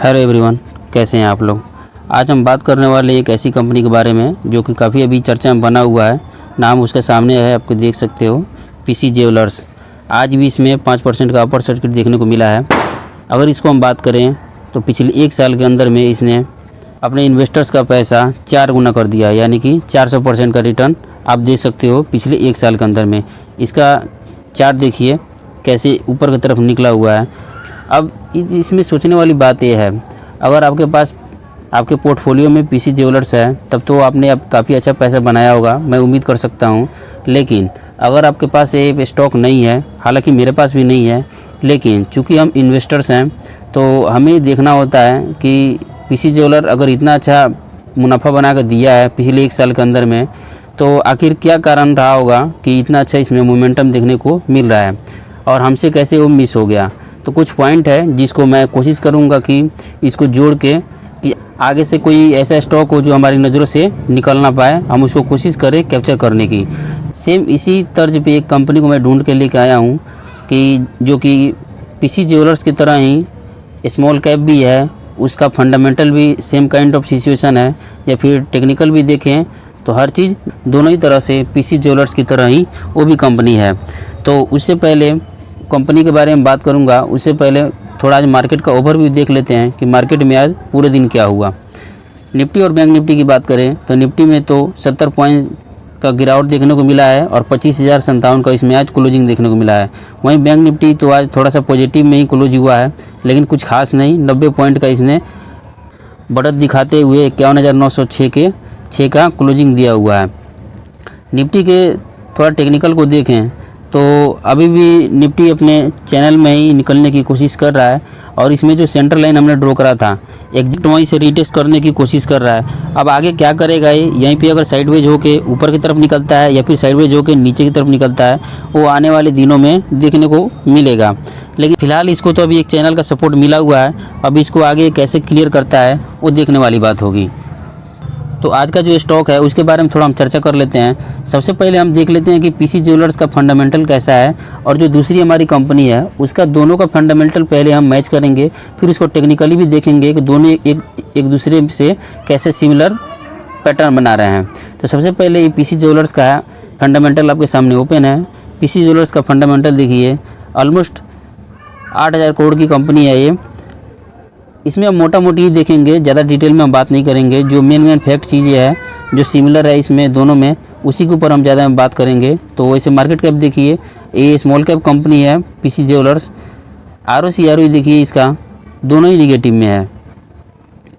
Hello everyone, कैसे हैं आप लोग। आज हम बात करने वाले एक ऐसी कंपनी के बारे में जो कि काफ़ी अभी चर्चा में बना हुआ है। नाम उसके सामने है, आपको देख सकते हो, पीसी ज्वेलर्स। आज भी इसमें 5% का अपर सर्किट देखने को मिला है। अगर इसको हम बात करें तो पिछले 1 साल के अंदर में इसने अपने इन्वेस्टर्स का पैसा 4 गुना कर दिया, यानी कि 400% का रिटर्न आप देख सकते हो पिछले 1 साल के अंदर में। इसका चार्ट देखिए कैसे ऊपर की तरफ निकला हुआ है। अब इसमें सोचने वाली बात यह है, अगर आपके पास आपके पोर्टफोलियो में पीसी ज्वेलर्स है तब तो आपने अब काफ़ी अच्छा पैसा बनाया होगा, मैं उम्मीद कर सकता हूँ। लेकिन अगर आपके पास ये स्टॉक नहीं है, हालांकि मेरे पास भी नहीं है, लेकिन चूंकि हम इन्वेस्टर्स हैं तो हमें देखना होता है कि पीसी ज्वेलर अगर इतना अच्छा मुनाफा बना कर दिया है पिछले 1 साल के अंदर में, तो आखिर क्या कारण रहा होगा कि इतना अच्छा इसमें मोमेंटम देखने को मिल रहा है और हमसे कैसे वो मिस हो गया। तो कुछ पॉइंट है जिसको मैं कोशिश करूंगा कि इसको जोड़ के कि आगे से कोई ऐसा स्टॉक हो जो हमारी नज़रों से निकल ना पाए, हम उसको कोशिश करें कैप्चर करने की। सेम इसी तर्ज पे एक कंपनी को मैं ढूंढ के लेके आया हूँ कि जो कि पीसी ज्वेलर्स की तरह ही स्मॉल कैप भी है, उसका फंडामेंटल भी सेम काइंड ऑफ सिचुएशन है, या फिर टेक्निकल भी देखें तो हर चीज़ दोनों ही तरह से पीसी ज्वेलर्स की तरह ही वो भी कंपनी है। तो उससे पहले कंपनी के बारे में बात करूंगा, उससे पहले थोड़ा आज मार्केट का ओवरव्यू देख लेते हैं कि मार्केट में आज पूरे दिन क्या हुआ। निफ्टी और बैंक निफ्टी की बात करें तो निफ्टी में तो 70 पॉइंट का गिरावट देखने को मिला है और 25,057 का इसमें आज क्लोजिंग देखने को मिला है। वहीं बैंक निफ्टी तो आज थोड़ा सा पॉजिटिव में ही क्लोज हुआ है, लेकिन कुछ खास नहीं, 90 पॉइंट का इसने बढ़त दिखाते हुए 51,906 के 6 का क्लोजिंग दिया हुआ है। निफ्टी के थोड़ा टेक्निकल को देखें तो अभी भी निफ्टी अपने चैनल में ही निकलने की कोशिश कर रहा है और इसमें जो सेंटर लाइन हमने ड्रॉ करा था एग्जिट वहीं से रीटेस्ट करने की कोशिश कर रहा है। अब आगे क्या करेगा ये, यहीं पे अगर साइडवेज होके ऊपर की तरफ निकलता है या फिर साइडवेज होके नीचे की तरफ निकलता है, वो आने वाले दिनों में देखने को मिलेगा। लेकिन फिलहाल इसको तो अभी एक चैनल का सपोर्ट मिला हुआ है, अब इसको आगे कैसे क्लियर करता है वो देखने वाली बात होगी। तो आज का जो स्टॉक है उसके बारे में थोड़ा हम चर्चा कर लेते हैं। सबसे पहले हम देख लेते हैं कि पीसी ज्वेलर्स का फंडामेंटल कैसा है और जो दूसरी हमारी कंपनी है उसका दोनों का फंडामेंटल पहले हम मैच करेंगे, फिर उसको टेक्निकली भी देखेंगे कि दोनों एक दूसरे से कैसे सिमिलर पैटर्न बना रहे हैं। तो सबसे पहले ये पीसी ज्वेलर्स का फंडामेंटल आपके सामने ओपन है। पीसी ज्वेलर्स का फंडामेंटल देखिए, ऑलमोस्ट 8,000 करोड़ की कंपनी है ये। इसमें हम मोटा मोटी ही देखेंगे, ज़्यादा डिटेल में हम बात नहीं करेंगे। जो मेन फैक्ट चीज़ें है जो सिमिलर है इसमें दोनों में, उसी के ऊपर हम ज़्यादा बात करेंगे। तो वैसे मार्केट कैप देखिए, ये स्मॉल कैप कंपनी है पीसी ज्वेलर्स। ROC देखिए इसका दोनों ही निगेटिव में है।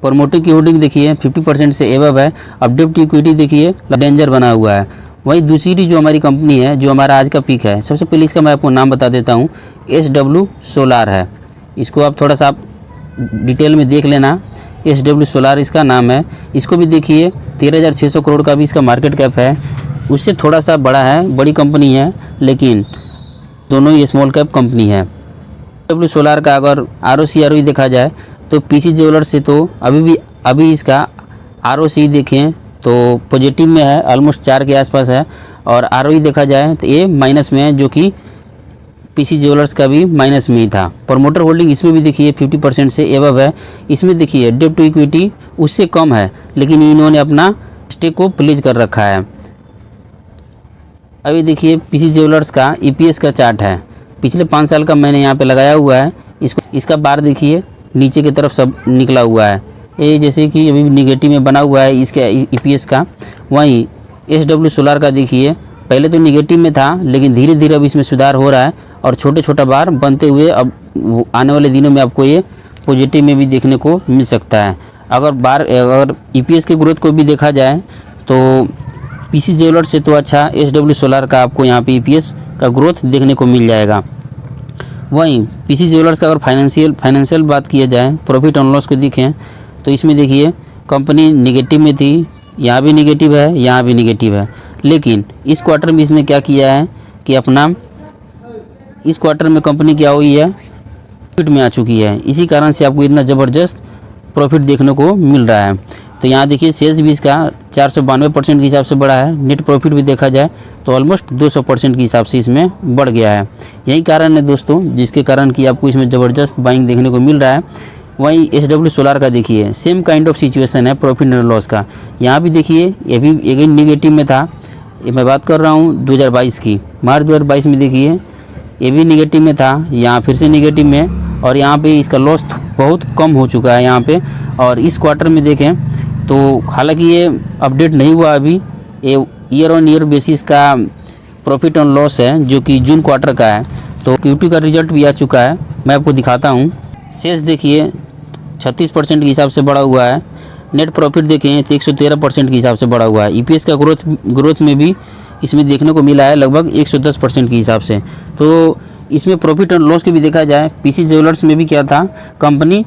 प्रमोटर की होल्डिंग देखिए 50% से एबव है। अब डेब्ट इक्विटी देखिए डेंजर बना हुआ है। वहीं दूसरी जो हमारी कंपनी है जो हमारा आज का पिक है, सबसे पहले इसका मैं आपको नाम बता देता हूँ, SW सोलार है। इसको आप थोड़ा सा आप डिटेल में देख लेना, SW सोलार इसका नाम है। इसको भी देखिए 13,600 करोड़ का भी इसका मार्केट कैप है, उससे थोड़ा सा बड़ा है, बड़ी कंपनी है, लेकिन दोनों ही स्मॉल कैप कंपनी है। SW सोलार का अगर ROC देखा जाए तो पीसी ज्वेलर्स से तो अभी इसका ROC देखें तो पॉजिटिव में है, ऑलमोस्ट 4 के आसपास है, और ROE देखा जाए तो ये माइनस में है, जो कि पीसी ज्वेलर्स का भी माइनस में ही था। प्रमोटर होल्डिंग इसमें भी देखिए 50% से एबव है। इसमें देखिए डेब्ट टू इक्विटी उससे कम है, लेकिन इन्होंने अपना स्टेक को प्लेज कर रखा है। अभी देखिए पीसी ज्वेलर्स का EPS का चार्ट है, पिछले 5 साल का मैंने यहाँ पे लगाया हुआ है। इसका बार देखिए नीचे की तरफ सब निकला हुआ है, ये जैसे कि अभी निगेटिव में बना हुआ है इसका EPS का। वहीं SW सोलार का देखिए पहले तो निगेटिव में था, लेकिन धीरे धीरे अब इसमें सुधार हो रहा है और छोटे छोटा बार बनते हुए अब आने वाले दिनों में आपको ये पॉजिटिव में भी देखने को मिल सकता है। अगर EPS के ग्रोथ को भी देखा जाए तो पीसी ज्वेलर्स से तो अच्छा SW सोलार का आपको यहाँ पे EPS का ग्रोथ देखने को मिल जाएगा। वहीं पीसी ज्वेलर्स का अगर फाइनेंशियल बात किया जाए, प्रॉफिट एंड लॉस को देखें तो इसमें देखिए कंपनी निगेटिव में थी, यहाँ भी निगेटिव है, यहाँ भी निगेटिव है, लेकिन इस क्वार्टर में इसने क्या किया है कि इस क्वार्टर में कंपनी क्या हुई है, प्रॉफिट में आ चुकी है। इसी कारण से आपको इतना ज़बरदस्त प्रॉफिट देखने को मिल रहा है। तो यहाँ देखिए सेल्स भी इसका 492% के हिसाब से बढ़ा है। नेट प्रॉफिट भी देखा जाए तो ऑलमोस्ट 200% के हिसाब से इसमें बढ़ गया है। यही कारण है दोस्तों जिसके कारण कि आपको इसमें ज़बरदस्त बाइंग देखने को मिल रहा है। वहीं SW सोलार का देखिए सेम काइंड ऑफ सिचुएशन है प्रॉफिट एंड लॉस का। यहाँ भी देखिए ये भी एक निगेटिव में था। ये मैं बात कर रहा हूँ 2022 की, मार्च 2022 में देखिए ये भी निगेटिव में था, यहाँ फिर से निगेटिव में, और यहाँ पे इसका लॉस बहुत कम हो चुका है यहाँ पे। और इस क्वार्टर में देखें तो हालांकि ये अपडेट नहीं हुआ अभी, ये ईयर ऑन ईयर बेसिस का प्रॉफिट एंड लॉस है जो कि जून क्वार्टर का है। तो Q2 का रिजल्ट भी आ चुका है, मैं आपको दिखाता हूँ। सेल्स देखिए 36% के हिसाब से बढ़ा हुआ है। नेट प्रॉफिट देखें तो 113% के हिसाब से बढ़ा हुआ है। EPS का ग्रोथ में भी इसमें देखने को मिला है लगभग 110% के हिसाब से। तो इसमें प्रॉफिट एंड लॉस के भी देखा जाए, PC ज्वेलर्स में भी क्या था, कंपनी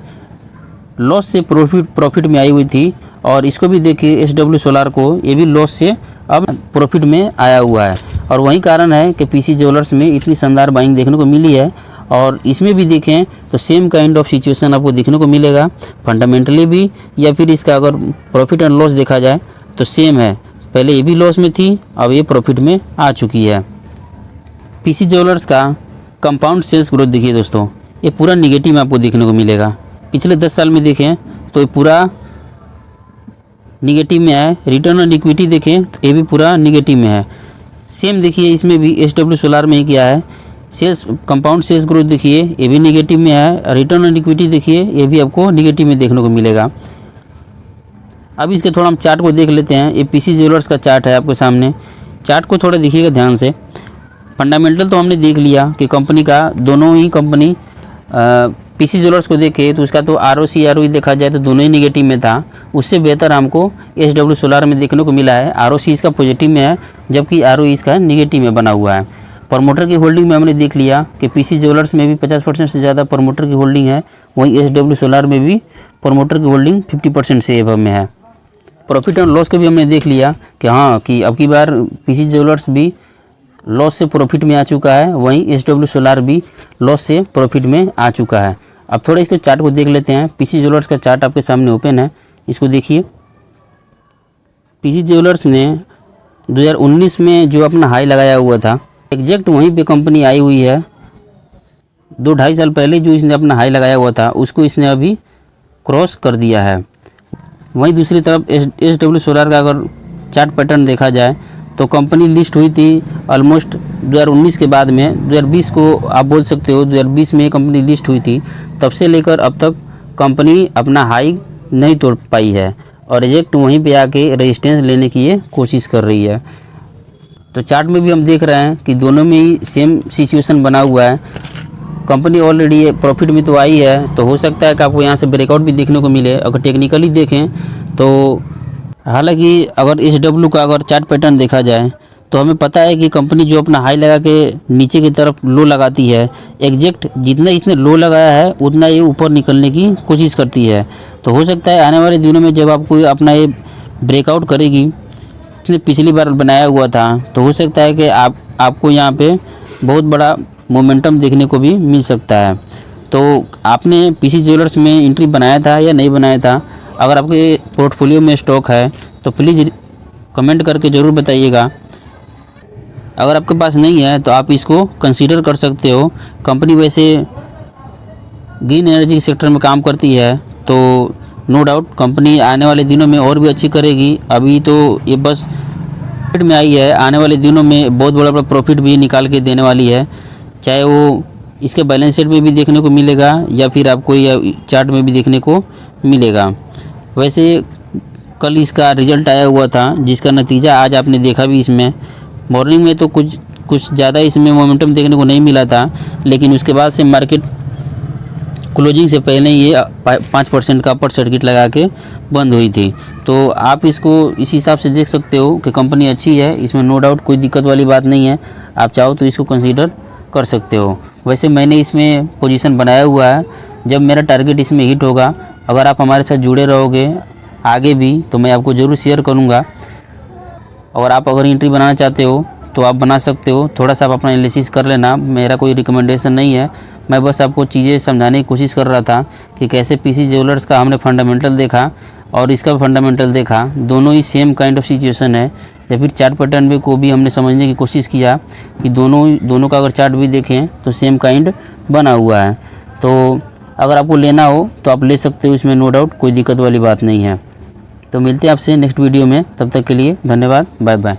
लॉस से प्रॉफिट में आई हुई थी, और इसको भी देखिए SW सोलार को, ये भी लॉस से अब प्रॉफिट में आया हुआ है। और वही कारण है कि PC ज्वेलर्स में इतनी शानदार बाइंग देखने को मिली है। और इसमें भी देखें तो सेम काइंड ऑफ सिचुएशन आपको देखने को मिलेगा, फंडामेंटली भी या फिर इसका अगर प्रॉफिट एंड लॉस देखा जाए तो सेम है। पहले ये भी लॉस में थी, अब ये प्रॉफिट में आ चुकी है। PC ज्वेलर्स का कंपाउंड सेल्स ग्रोथ देखिए दोस्तों, ये पूरा निगेटिव में आपको देखने को मिलेगा। पिछले 10 साल में देखें तो ये पूरा निगेटिव में है। रिटर्न ऑन इक्विटी देखें तो ये भी पूरा निगेटिव में है। सेम देखिए इसमें भी SW सोलार में ही क्या है, सेल्स कंपाउंड सेल्स ग्रोथ देखिए ये भी निगेटिव में है। रिटर्न ऑन इक्विटी देखिए ये भी आपको निगेटिव में देखने को मिलेगा। अब इसके थोड़ा हम चार्ट को देख लेते हैं। ये PC ज्वेलर्स का चार्ट है आपके सामने, चार्ट को थोड़ा देखिएगा ध्यान से। फंडामेंटल तो हमने देख लिया कि कंपनी का, दोनों ही कंपनी PC ज्वेलर्स को देखे तो उसका तो ROC ROE देखा जाए तो दोनों ही निगेटिव में था। उससे बेहतर हमको SW सोलार में देखने को मिला है। ROC इसका पॉजिटिव में है जबकि ROE इसका निगेटिव में बना हुआ है। प्रमोटर की होल्डिंग में हमने देख लिया कि PC ज्वेलर्स में भी 50% से ज़्यादा प्रमोटर की होल्डिंग है, वहीं SW सोलार में भी प्रमोटर की होल्डिंग 50% से एबव में है। प्रॉफिट एंड लॉस को भी हमने देख लिया कि हाँ कि अब की बार PC ज्वेलर्स भी लॉस से प्रॉफिट में आ चुका है, वहीं SW सोलार भी लॉस से प्रॉफिट में आ चुका है। अब थोड़ा इसके चार्ट को देख लेते हैं। PC ज्वेलर्स का चार्ट आपके सामने ओपन है, इसको देखिए। PC ज्वेलर्स ने 2019 में जो अपना हाई लगाया हुआ था, एग्जैक्ट वहीं पे कंपनी आई हुई है। 2-2.5 साल पहले जो इसने अपना हाई लगाया हुआ था उसको इसने अभी क्रॉस कर दिया है। वहीं दूसरी तरफ SW सोलार का अगर चार्ट पैटर्न देखा जाए तो कंपनी लिस्ट हुई थी ऑलमोस्ट 2019 के बाद में, 2020 को आप बोल सकते हो, 2020 में कंपनी लिस्ट हुई थी। तब से लेकर अब तक कंपनी अपना हाई नहीं तोड़ पाई है और एग्जैक्ट वहीं पे आके रेजिस्टेंस लेने की ये कोशिश कर रही है। तो चार्ट में भी हम देख रहे हैं कि दोनों में ही सेम सिचुएशन बना हुआ है। कंपनी ऑलरेडी प्रॉफिट में तो आई है, तो हो सकता है कि आपको यहाँ से ब्रेकआउट भी देखने को मिले। अगर टेक्निकली देखें तो हालांकि अगर SW का अगर चार्ट पैटर्न देखा जाए तो हमें पता है कि कंपनी जो अपना हाई लगा के नीचे की तरफ लो लगाती है, एग्जैक्ट जितना इसने लो लगाया है उतना ये ऊपर निकलने की कोशिश करती है। तो हो सकता है आने वाले दिनों में जब आपको अपना ये ब्रेकआउट करेगी, इसने पिछली बार बनाया हुआ था, तो हो सकता है कि आपको यहाँ पे बहुत बड़ा मोमेंटम देखने को भी मिल सकता है। तो आपने PC ज्वेलर्स में एंट्री बनाया था या नहीं बनाया था? अगर आपके पोर्टफोलियो में स्टॉक है तो प्लीज़ कमेंट करके ज़रूर बताइएगा। अगर आपके पास नहीं है तो आप इसको कंसीडर कर सकते हो। कंपनी वैसे ग्रीन एनर्जी सेक्टर में काम करती है, तो नो डाउट कंपनी आने वाले दिनों में और भी अच्छी करेगी। अभी तो ये बस प्रॉफिट में आई है, आने वाले दिनों में बहुत बड़ा प्रॉफिट भी निकाल के देने वाली है, चाहे वो इसके बैलेंस शीट में भी देखने को मिलेगा या फिर आपको ये चार्ट में भी देखने को मिलेगा। वैसे कल इसका रिजल्ट आया हुआ था जिसका नतीजा आज आपने देखा भी। इसमें मॉर्निंग में तो कुछ ज़्यादा इसमें मोमेंटम देखने को नहीं मिला था, लेकिन उसके बाद से मार्केट क्लोजिंग से पहले ये 5% का अपर सर्किट लगा के बंद हुई थी। तो आप इसको इस हिसाब से देख सकते हो कि कंपनी अच्छी है, इसमें नो डाउट कोई दिक्कत वाली बात नहीं है। आप चाहो तो इसको कंसीडर कर सकते हो। वैसे मैंने इसमें पोजीशन बनाया हुआ है, जब मेरा टारगेट इसमें हिट होगा, अगर आप हमारे साथ जुड़े रहोगे आगे भी तो मैं आपको ज़रूर शेयर करूँगा। और आप अगर एंट्री बनाना चाहते हो तो आप बना सकते हो। थोड़ा सा आप अपना एनालिसिस कर लेना, मेरा कोई रिकमेंडेशन नहीं है, मैं बस आपको चीज़ें समझाने की कोशिश कर रहा था कि कैसे PC ज्वेलर्स का हमने फंडामेंटल देखा और इसका फंडामेंटल देखा, दोनों ही सेम काइंड ऑफ सिचुएशन है। या फिर चार्ट पैटर्न में को भी हमने समझने की कोशिश किया कि दोनों का अगर चार्ट भी देखें तो सेम काइंड बना हुआ है। तो अगर आपको लेना हो तो आप ले सकते हो, इसमें नो डाउट, कोई दिक्कत वाली बात नहीं है। तो मिलते हैं आपसे नेक्स्ट वीडियो में, तब तक के लिए धन्यवाद, बाय बाय।